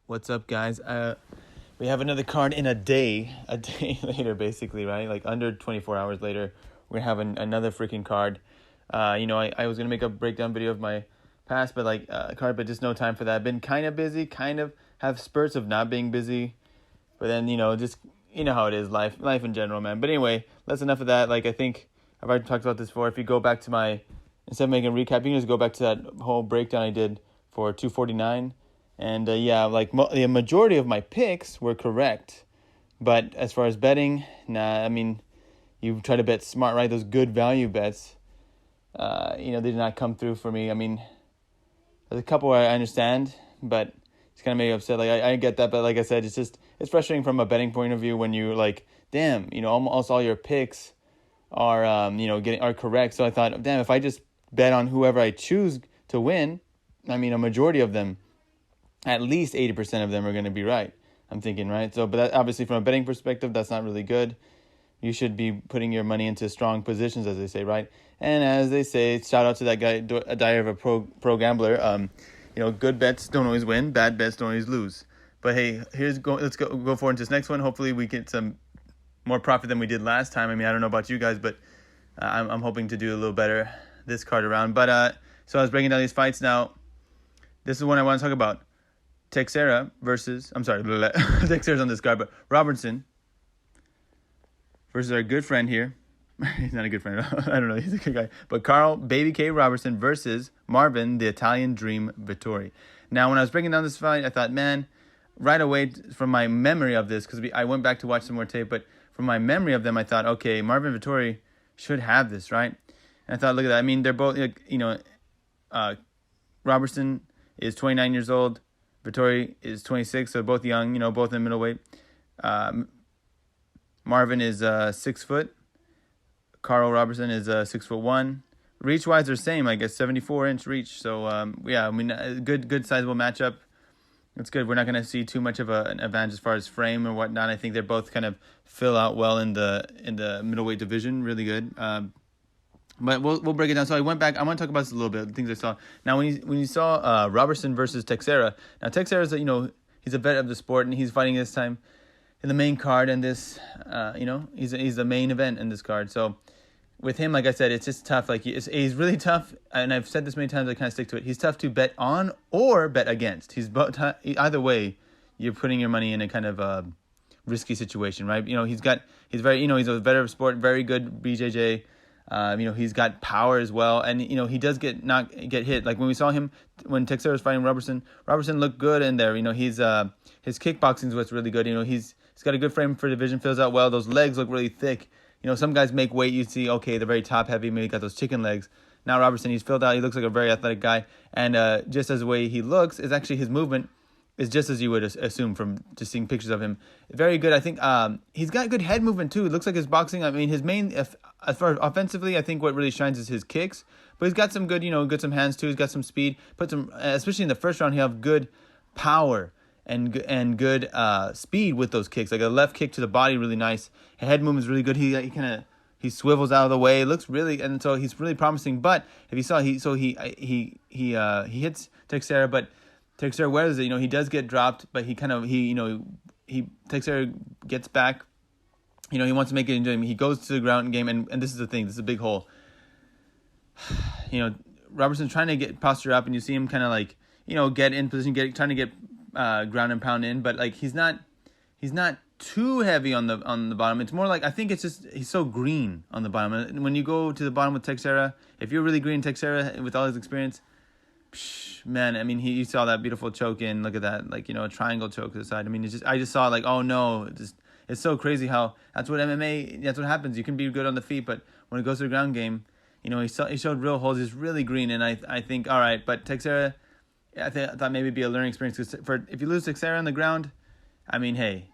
What's up, guys? We have another card in a day later, basically, right? Like under 24 hours later, we're gonna have another freaking card. I was gonna make a breakdown video of my past, but card, but just no time for that. Been kind of busy, kind of have spurts of not being busy, but then just how it is, life in general, man. But anyway, that's enough of that. Like I think I've already talked about this before. If you go back to instead of making a recap, you can just go back to that whole breakdown I did for 249. And the majority of my picks were correct. But as far as betting, nah, I mean, you try to bet smart, right? Those good value bets, they did not come through for me. I mean, there's a couple where I understand, but it's kind of made me upset. Like, I get that, but like I said, it's frustrating from a betting point of view when you're like, damn, almost all your picks are, are correct. So I thought, damn, if I just bet on whoever I choose to win, I mean, a majority of them, at least 80% of them are going to be right. I'm thinking, right? So, but that, obviously from a betting perspective, that's not really good. You should be putting your money into strong positions, as they say, right? And as they say, shout out to that guy, a Diary of a Pro Gambler. Good bets don't always win. Bad bets don't always lose. But hey, let's go forward into this next one. Hopefully we get some more profit than we did last time. I mean, I don't know about you guys, but I'm hoping to do a little better this card around. But so I was breaking down these fights. Now, this is one I want to talk about. Teixeira Teixeira's on this card, but Robertson versus our good friend here. He's not a good friend. I don't know. He's a good guy. But Karl Baby K Roberson versus Marvin, the Italian Dream Vettori. Now, when I was breaking down this fight, I thought, man, right away from my memory of this, because I went back to watch some more tape, but from my memory of them, I thought, okay, Marvin Vettori should have this, right? And I thought, look at that. I mean, they're both, Robertson is 29 years old. Vettori is 26, so both young, both in middleweight. Marvin is 6 foot. Karl Roberson is 6'1". Reach-wise, they're same, I guess, 74-inch reach. So, a good sizable matchup. It's good. We're not going to see too much of an advantage as far as frame or whatnot. I think they both kind of fill out well in the middleweight division. Really good. But we'll break it down. So I went back. I want to talk about this a little bit, the things I saw. Now, when you saw Roberson versus Teixeira, now Teixeira's he's a vet of the sport, and he's fighting this time in the main card, and this he's the main event in this card. So with him, like I said, it's just tough. Like he's really tough, and I've said this many times. I kind of stick to it. He's tough to bet on or bet against. Either way, you're putting your money in a kind of risky situation, right? He's a vet of sport, very good BJJ. He's got power as well, and he does get hit. Like when Teixeira was fighting Roberson looked good in there. His kickboxing is what's really good. He's got a good frame for division, fills out well. Those legs look really thick. Some guys make weight. You see, okay, they're very top heavy. Maybe got those chicken legs. Now Roberson, he's filled out. He looks like a very athletic guy, and just as the way he looks is actually his movement is just as you would assume from just seeing pictures of him. Very good. I think he's got good head movement too. It looks like his boxing. I mean, his main, as far as offensively, I think what really shines is his kicks. But he's got some good, some hands too. He's got some speed. Especially in the first round, he have good power and good speed with those kicks. Like a left kick to the body, really nice. His head movement is really good. He swivels out of the way. It looks really, and so he's really promising. But if you saw, he hits Teixeira, but Teixeira wears it. He does get dropped, but Teixeira gets back. He wants to make it into him. He goes to the ground game, and this is the thing. This is a big hole. Robertson's trying to get posture up, and you see him kind of get in position, trying to get ground and pound in, but like he's not too heavy on the bottom. It's more like, I think it's just he's so green on the bottom. And when you go to the bottom with Teixeira, if you're really green Teixeira with all his experience, man, I mean, you saw that beautiful choke in. Look at that, a triangle choke to the side. I mean, I just saw oh no, it's so crazy how that's what MMA. That's what happens. You can be good on the feet, but when it goes to the ground game, he showed real holes. He's really green, and I think all right, but Teixeira, I thought maybe it'd be a learning experience because if you lose Teixeira on the ground, I mean, hey,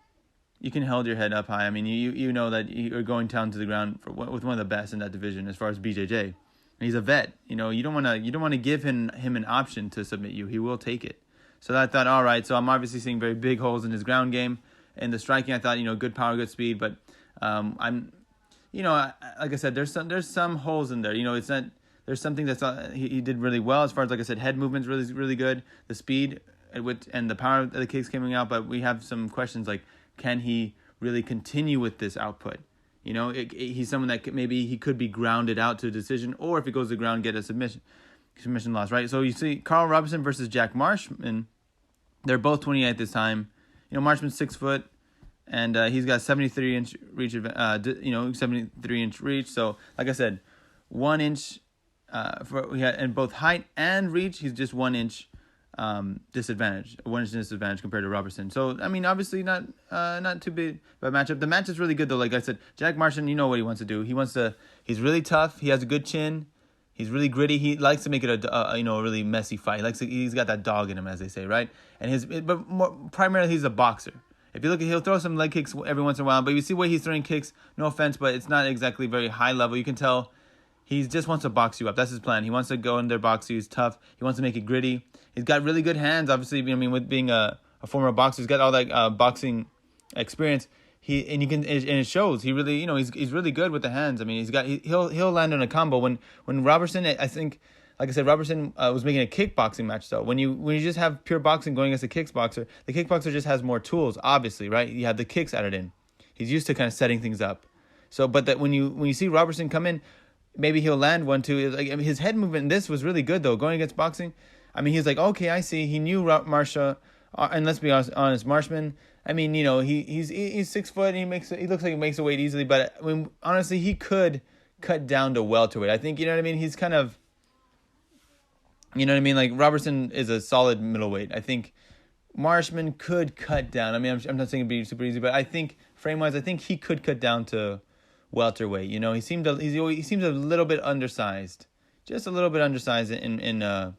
you can hold your head up high. I mean, you know that you're going down to the ground with one of the best in that division as far as BJJ. And he's a vet. You don't want to give him an option to submit you. He will take it. So I thought, all right. So I'm obviously seeing very big holes in his ground game. In the striking, I thought, good power, good speed. But I'm, like I said, there's some holes in there. It's not. There's something that's he did really well as far as, like I said, head movement's really really good. The speed and the power of the kicks coming out, but we have some questions like, can he really continue with this output? He's someone that maybe he could be grounded out to a decision, or if he goes to the ground, get a submission loss, right? So you see Karl Roberson versus Jack Marshman. They're both 28 at this time. Marshman's 6 foot, and he's got 73-inch reach. 73-inch reach. So, like I said, 1 inch in both height and reach. He's just 1 inch disadvantage. 1 inch disadvantage compared to Roberson. So, I mean, obviously not too big of a matchup. The match is really good though. Like I said, Jack Marshman, you know what he wants to do. He's really tough. He has a good chin. He's really gritty. He likes to make it a really messy fight. He's got that dog in him, as they say, right? But primarily he's a boxer. If you look he'll throw some leg kicks every once in a while, but you see where he's throwing kicks. No offense, but it's not exactly very high level. You can tell he just wants to box you up. That's his plan. He wants to go in there, box you. He's tough. He wants to make it gritty. He's got really good hands. Obviously, with being a former boxer, he's got all that boxing experience. And it shows. He really, he's really good with the hands. I mean, he'll land on a combo. When Roberson, I think, like I said, Roberson was making a kickboxing match though. When you just have pure boxing going against a kickboxer, the kickboxer just has more tools. Obviously, right? You have the kicks added in. He's used to kind of setting things up. So, but that when you see Roberson come in, maybe he'll land 1-2. His head movement in this was really good though. Going against boxing, I mean, he's like, okay, I see. He knew Marsha, and let's be honest, Marshman. I mean, he's 6 foot. And he looks like he makes the weight easily. But I mean, honestly, he could cut down to welterweight. I think He's kind of, Like Robertson is a solid middleweight. I think Marshman could cut down. I mean, I'm not saying it'd be super easy, but I think frame wise, I think he could cut down to welterweight. He seemed a little bit undersized, just a little bit undersized in the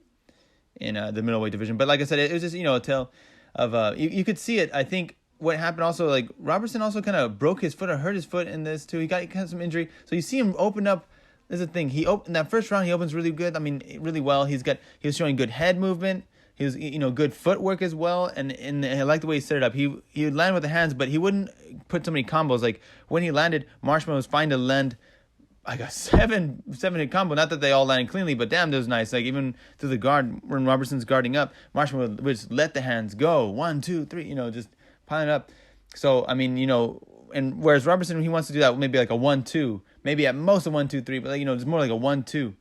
middleweight division. But like I said, it was just a tale of you could see it. I think what happened also, like Roberson also kind of broke his foot or hurt his foot in this too. He got kind of some injury, so you see him open up. There's the thing. In that first round, he opens really good. I mean, really well. He was showing good head movement. He was good footwork as well, and I like the way he set it up. He would land with the hands, but he wouldn't put so many combos. Like when he landed, Marshman was fine to land like a seven hit combo. Not that they all landed cleanly, but damn, that was nice. Like even through the guard, when Robertson's guarding up, Marshman would just let the hands go. 1, 2, 3, just piling up. So I mean, and whereas Robertson, he wants to do that maybe like a 1-2, maybe at most a 1, 2, 3, but it's more like a 1-2.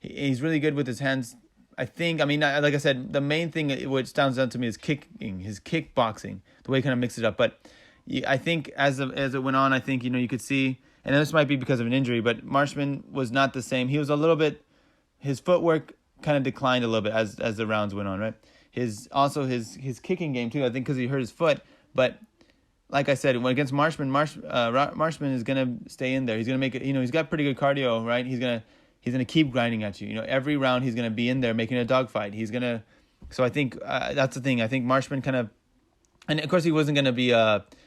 He's really good with his hands. I think. I mean, like I said, the main thing which stands out to me is kicking, his kickboxing, the way he kind of mixes it up. But I think as it went on, I think you could see. And this might be because of an injury, but Marshman was not the same. He was a little bit, his footwork kind of declined a little bit as the rounds went on, right? His kicking game too, I think, because he hurt his foot. But like I said, when against Marshman, Marshman is gonna stay in there. He's gonna make it. He's got pretty good cardio, right? He's gonna keep grinding at you. Every round he's gonna be in there making a dogfight. So I think that's the thing. I think Marshman kind of, and of course he wasn't gonna be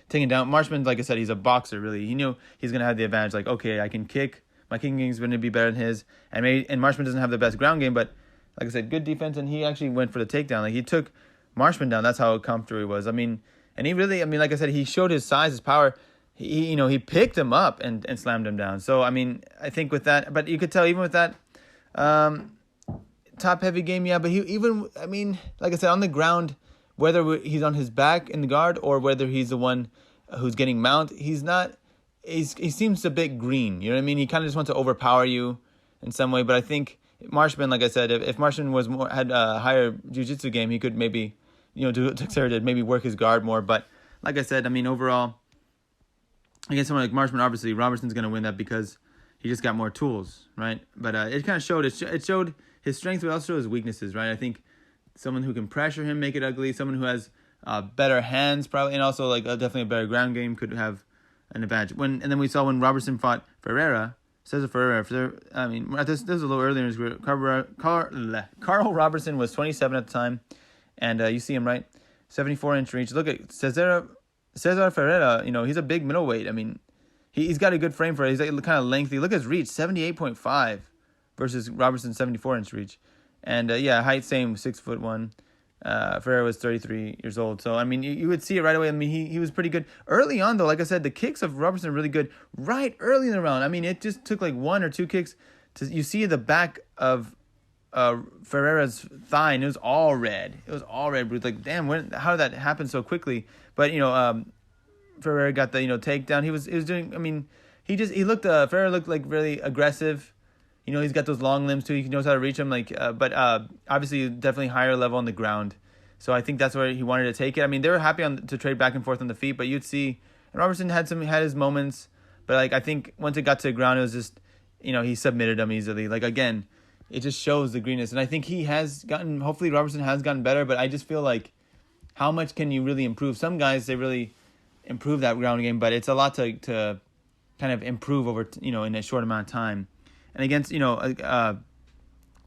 taken down. Marshman, like I said, he's a boxer. Really, he knew he's gonna have the advantage. Like, okay, I can kick. My kicking game is going to be better than his. And Marshman doesn't have the best ground game, but like I said, good defense. And he actually went for the takedown. Like he took Marshman down. That's how comfortable he was. I mean, and he really, like I said, he showed his size, his power. He picked him up and slammed him down. So I mean, I think with that, but you could tell even with that top heavy game, yeah. But like I said, on the ground, whether he's on his back in the guard or whether he's the one who's getting mount, he's not. He seems a bit green. You know what I mean? He kind of just wants to overpower you in some way. But I think Marshman, like I said, if Marshman had a higher jiu-jitsu game, he could maybe, do Teixeira did, maybe work his guard more. But like I said, I mean, overall, against someone like Marshman, obviously Robertson's going to win that because he just got more tools, right? But it kind of showed. It showed his strengths, but also his weaknesses, right? I think someone who can pressure him, make it ugly. Someone who has better hands, probably, and also definitely a better ground game could have an advantage. And then we saw when Roberson fought Cesar Ferreira. This was a little earlier in his career. Karl Roberson was 27 at the time, and you see him, right? 74-inch reach. Look at Cesar Ferreira. He's a big middleweight. I mean, he's got a good frame for it. He's kind of lengthy. Look at his reach, 78.5 versus Robertson's 74-inch reach. And height same, 6'1". Ferreira was 33 years old. So, I mean, you would see it right away. I mean, he was pretty good. Early on, though, like I said, the kicks of Roberson are really good right early in the round. I mean, it just took like 1 or 2 kicks. You see the back of Ferreira's thigh, and it was all red. It was all red. Bruce, like, damn, how did that happen so quickly? But Ferreira got the takedown. He was doing. I mean, he looked. Ferreira looked like really aggressive. He's got those long limbs too. He knows how to reach them. But obviously definitely higher level on the ground. So I think that's where he wanted to take it. I mean, they were happy to trade back and forth on the feet, but you'd see, and Roberson had his moments. But I think once it got to the ground, it was just, he submitted him easily. Again, it just shows the greenness, and I think he has gotten. Hopefully, Roberson has gotten better. But I just feel like, how much can you really improve? Some guys, they really improve that ground game, but it's a lot to kind of improve over in a short amount of time. And against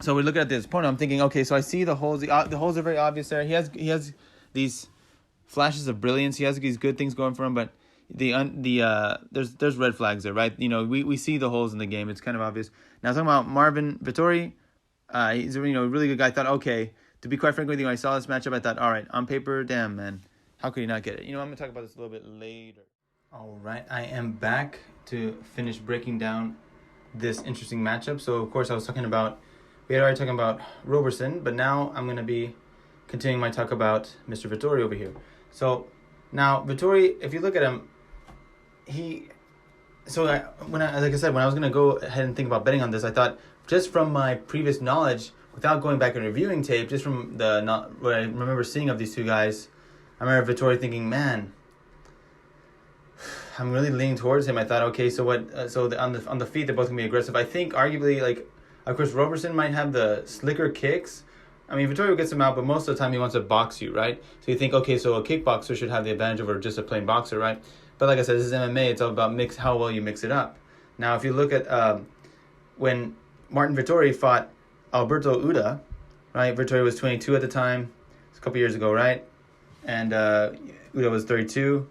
so we're looking at this opponent. I'm thinking, okay, so I see the holes. The holes are very obvious there. He has these flashes of brilliance. He has these good things going for him, but there's red flags there, right? We see the holes in the game. It's kind of obvious. Now talking about Marvin Vettori, he's a really good guy. I thought, okay, to be quite frank with you, when I saw this matchup, I thought, all right, on paper, damn man, how could he not get it? I'm gonna talk about this a little bit later. All right, I am back to finish breaking down this interesting matchup. So of course we had already talking about Roberson, but now I'm gonna be continuing my talk about Mr. Vettori over here. So now Vettori, if you look at him, when I was gonna go ahead and think about betting on this, I thought just from my previous knowledge, without going back and reviewing tape, just from what I remember seeing of these two guys, I remember Vettori thinking, man, I'm really leaning towards him. I thought, okay, so what? On the feet, they're both gonna be aggressive. I think arguably, of course, Roberson might have the slicker kicks. I mean, Vettori gets him out, but most of the time he wants to box you, right? So you think, okay, so a kickboxer should have the advantage over just a plain boxer, right? But like I said, this is MMA. It's all about how well you mix it up. Now, if you look at when Marvin Vettori fought Alberto Uda, right? Vettori was 22 at the time. It's a couple years ago, right? And Uda was 32.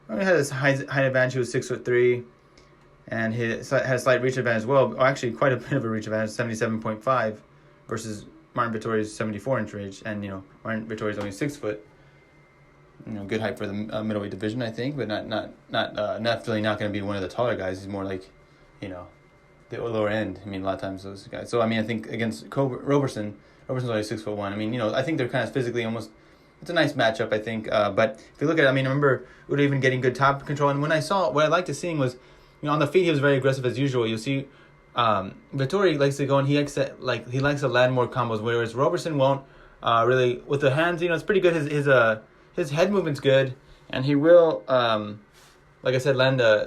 He had his height advantage. He was 6'3", and he had a slight reach advantage as well. Actually, quite a bit of a reach advantage, 77.5 versus Marvin Vettori's 74-inch reach. And Marvin Vettori's only 6 foot. Good height for the middleweight division, I think, but definitely not going to be one of the taller guys. He's more like, the lower end. I mean, a lot of times those guys. So I mean, I think against Roberson's only 6'1". I mean, I think they're kind of physically almost. It's a nice matchup, I think. But if you look at it, I mean, I remember Uda even getting good top control. And what I liked seeing was, on the feet, he was very aggressive as usual. You'll see Vettori likes to go and he likes to land more combos, whereas Roberson won't really. With the hands, it's pretty good. His head movement's good, and he will, like I said,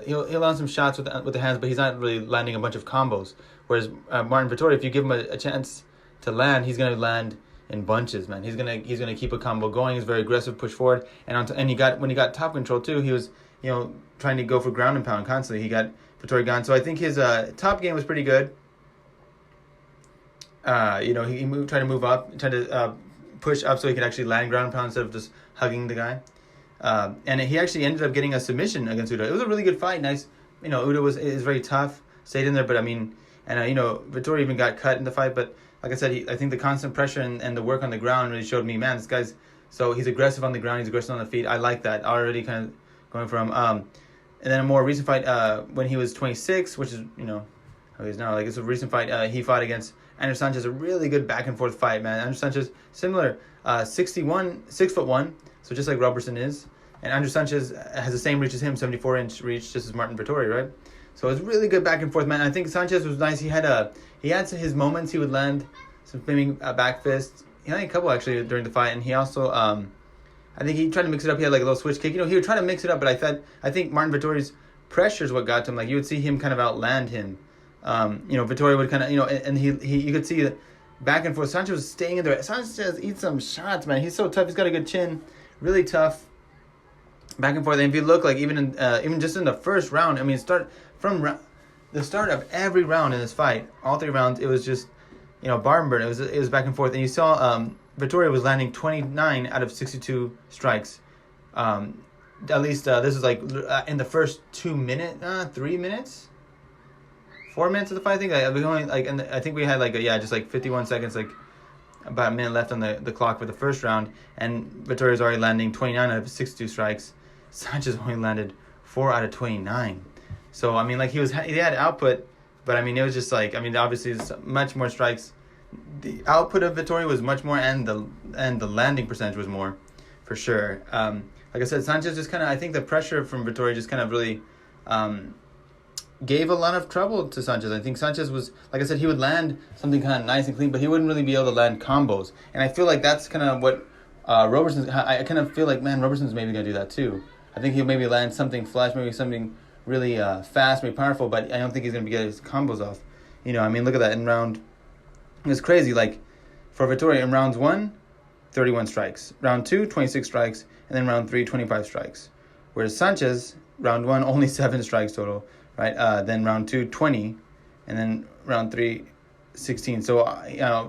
he'll land some shots with the hands, but he's not really landing a bunch of combos. Whereas Marvin Vettori, if you give him a chance to land, he's going to land in bunches, man. He's gonna keep a combo going. He's very aggressive, push forward, and when he got top control too, he was trying to go for ground and pound constantly. He got Vettori gone, so I think his top game was pretty good. He tried to move up, tried to push up so he could actually land ground and pound instead of just hugging the guy. And he actually ended up getting a submission against Uda. It was a really good fight. Nice, Uda is very tough, stayed in there, but I mean, and Vettori even got cut in the fight, but. Like I said, I think the constant pressure and the work on the ground really showed me, man, this guy's... So he's aggressive on the ground, he's aggressive on the feet. I like that. Already kind of going from... and then a more recent fight, when he was 26, which is, how he is now. It's a recent fight. He fought against Andrew Sanchez, a really good back-and-forth fight, man. Andrew Sanchez, similar, 6'1", so just like Roberson is. And Andrew Sanchez has the same reach as him, 74-inch reach, just as Marvin Vettori, right? So it was really good back and forth, man. I think Sanchez was nice. He had his moments. He would land some flaming back fists. He had a couple actually during the fight, and he also I think he tried to mix it up. He had a little switch kick. He would try to mix it up, but I think Marvin Vettori's pressure is what got to him. You would see him kind of outland him. Vettori would kind of and you could see that back and forth. Sanchez was staying in there. Sanchez eats some shots, man. He's so tough. He's got a good chin, really tough. Back and forth. And if you look even just in the first round, I mean, the start of every round in this fight, all 3 rounds, it was just, bar and burn. It was back and forth. And you saw Vettori was landing 29 out of 62 strikes. At least this is in the first 3 minutes, 4 minutes of the fight. I think and I think we had just 51 seconds, about a minute left on the clock for the first round, and Vettori was already landing 29 out of 62 strikes. Sanchez only landed 4 out of 29. So I mean, he had output, but I mean, it was just obviously it's much more strikes the output of Vettori was much more, and the landing percentage was more, for sure. Like I said, Sanchez just kind of, I think the pressure from Vettori just kind of really gave a lot of trouble to Sanchez. I think Sanchez was, like I said, he would land something kind of nice and clean, but he wouldn't really be able to land combos. And I feel like that's kind of what Roberson, I kind of feel like, man, Roberson's maybe going to do that too. I think he'll maybe land something flash, maybe something really fast, maybe powerful, but I don't think he's going to get his combos off. I mean, look at that in round. It was crazy. Like, for Vettori, in rounds 1, 31 strikes. Round 2, 26 strikes. And then round 3, 25 strikes. Whereas Sanchez, round 1, only 7 strikes total. Right? Then round 2, 20. And then round 3, 16. So,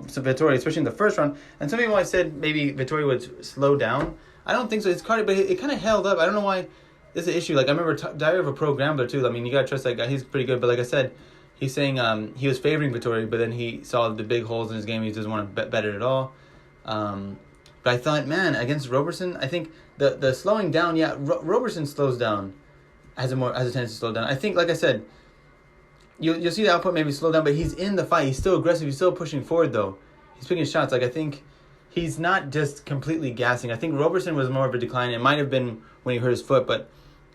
so Vettori, especially in the first round. And some people might said maybe Vettori would slow down. I don't think so. It's cardio, but it kind of held up. I don't know why. This is an issue. Like, I remember Diary of a Pro Gambler, too. I mean, you got to trust that guy. He's pretty good. But like I said, he's saying he was favoring Vettori, but then he saw the big holes in his game. He doesn't want to bet it at all. But I thought, man, against Roberson, I think the slowing down, yeah, Roberson slows down, has a tendency to slow down. I think, like I said, you'll see the output maybe slow down, but he's in the fight. He's still aggressive. He's still pushing forward, though. He's picking shots. Like, I think he's not just completely gassing. I think Roberson was more of a decline. It might have been when he hurt his foot, but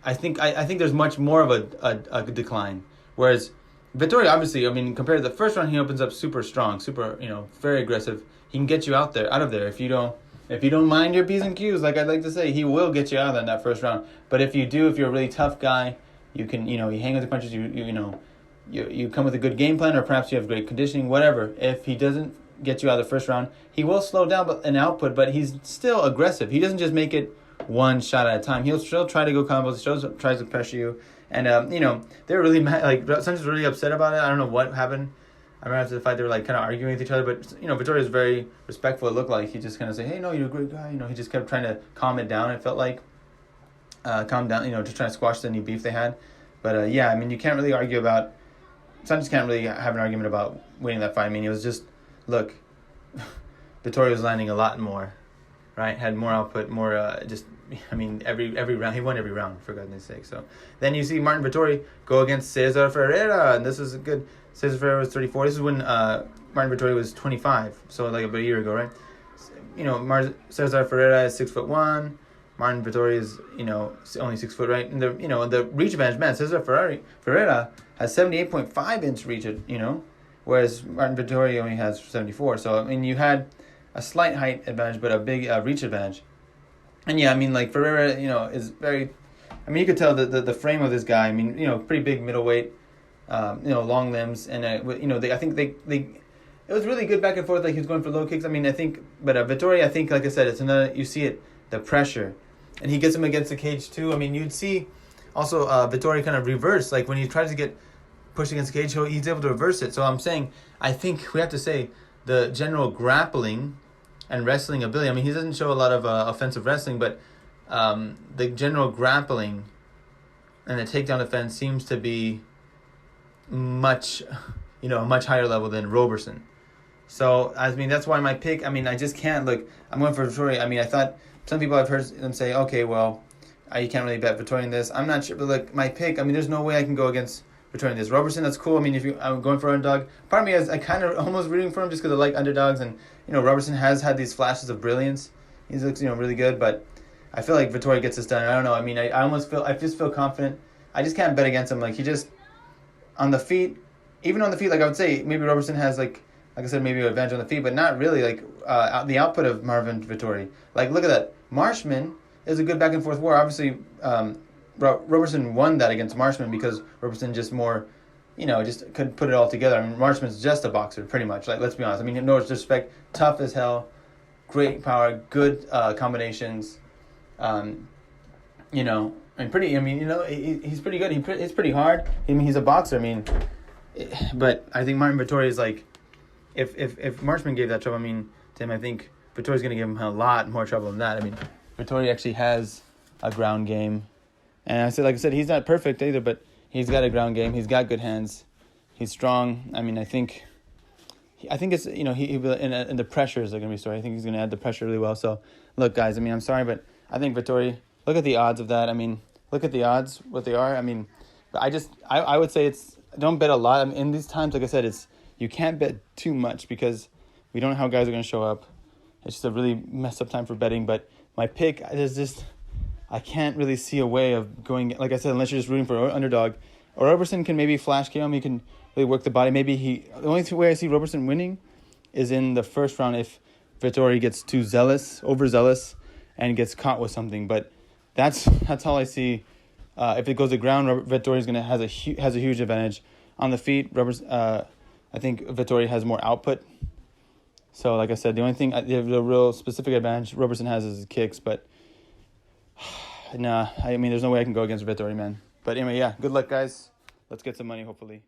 I think there's much more of a decline. Whereas Vettori, obviously, I mean, compared to the first round, he opens up super strong, super, very aggressive. He can get you out of there. If you don't mind your P's and Q's, like I'd like to say, he will get you out of there in that first round. But if you're a really tough guy, you can, you hang with the punches, you come with a good game plan, or perhaps you have great conditioning, whatever. If he doesn't get you out of the first round, he will slow down in output, but he's still aggressive. He doesn't just make it one shot at a time. He'll still try to go combos. He still tries to pressure you. And, they're really mad. Like, Sanchez was really upset about it. I don't know what happened. I remember after the fight, they were, like, kind of arguing with each other. But, Vettori was very respectful, it looked like. He just kind of said, hey, no, you're a great guy. He just kept trying to calm it down, it felt like. Calm down, just trying to squash any beef they had. But, yeah, I mean, you can't really argue about... Sanchez can't really have an argument about winning that fight. I mean, it was just... Look, Vettori was landing a lot more, right? Had more output, more every round. He won every round, for goodness sake. So then you see Marvin Vettori go against Cesar Ferreira, and this is a good... Cesar Ferreira was 34. This is when Marvin Vettori was 25, so like about a year ago, right? Cesar Ferreira is 6'1". Marvin Vettori is, only 6 foot, right? And the reach advantage, man, Cesar Ferreira has 78.5-inch reach, whereas Marvin Vettori only has 74. So, I mean, you had a slight height advantage, but a big reach advantage. And yeah, I mean, like, Ferreira, is very... I mean, you could tell the frame of this guy. I mean, pretty big middleweight, long limbs. And, I think they it was really good back and forth. Like, he was going for low kicks. I mean, but Vettori, I think, like I said, it's another... You see it, the pressure. And he gets him against the cage, too. I mean, you'd see also Vettori kind of reverse. Like, when he tries to get pushed against the cage, he's able to reverse it. So I'm saying, I think we have to say the general grappling and wrestling ability. I mean, he doesn't show a lot of offensive wrestling, but the general grappling and the takedown defense seems to be much higher level than Roberson. So, I mean, that's why my pick, I mean, I just can't, look, I'm going for Vettori. I mean, I thought, some people I've heard them say, okay, well, you can't really bet Vettori in this. I'm not sure, but look, my pick, I mean, there's no way I can go against Vettori in this. Roberson, that's cool. I mean, I'm going for underdog. Part of me is I kind of almost rooting for him just because I like underdogs, and, Roberson has had these flashes of brilliance. He looks, really good, but I feel like Vettori gets this done. I don't know. I mean, I just feel confident. I just can't bet against him. Like, he just, on the feet, even on the feet, like, I would say maybe Roberson has, like I said, maybe an advantage on the feet, but not really, like, the output of Marvin Vettori. Like, look at that. Marshman is a good back and forth war. Obviously, Roberson won that against Marshman because Roberson just more, just couldn't put it all together. I mean, Marshman's just a boxer, pretty much. Like, let's be honest. I mean, no disrespect, tough as hell, great power, good combinations, and pretty. I mean, he's pretty good. He's pretty hard. I mean, he's a boxer. I mean, but I think Marvin Vettori is like, if Marshman gave that trouble, I mean, to him, I think Vettori's going to give him a lot more trouble than that. I mean, Vettori actually has a ground game. And like I said, he's not perfect either, but he's got a ground game. He's got good hands. He's strong. I mean, I think it's, he will, and the pressures are going to be sorry. I think he's going to add the pressure really well. So, look, guys, I mean, I'm sorry, but I think Vettori, look at the odds of that. I mean, look at the odds, what they are. I mean, but I would say don't bet a lot. I mean, in these times, like I said, you can't bet too much because We don't know how guys are going to show up. It's just a really messed up time for betting. But my pick, I can't really see a way of going, like I said, unless you're just rooting for an underdog. Or Roberson can maybe flash KO him. He can really work the body. The only way I see Roberson winning is in the first round if Vettori gets too overzealous, and gets caught with something. But that's all I see. If it goes to ground, Vettori has a huge advantage. On the feet, I think Vettori has more output. So, like I said, the only thing, the real specific advantage Roberson has is his kicks. But, nah, there's no way I can go against Vettori, man. But anyway, yeah, good luck, guys. Let's get some money, hopefully.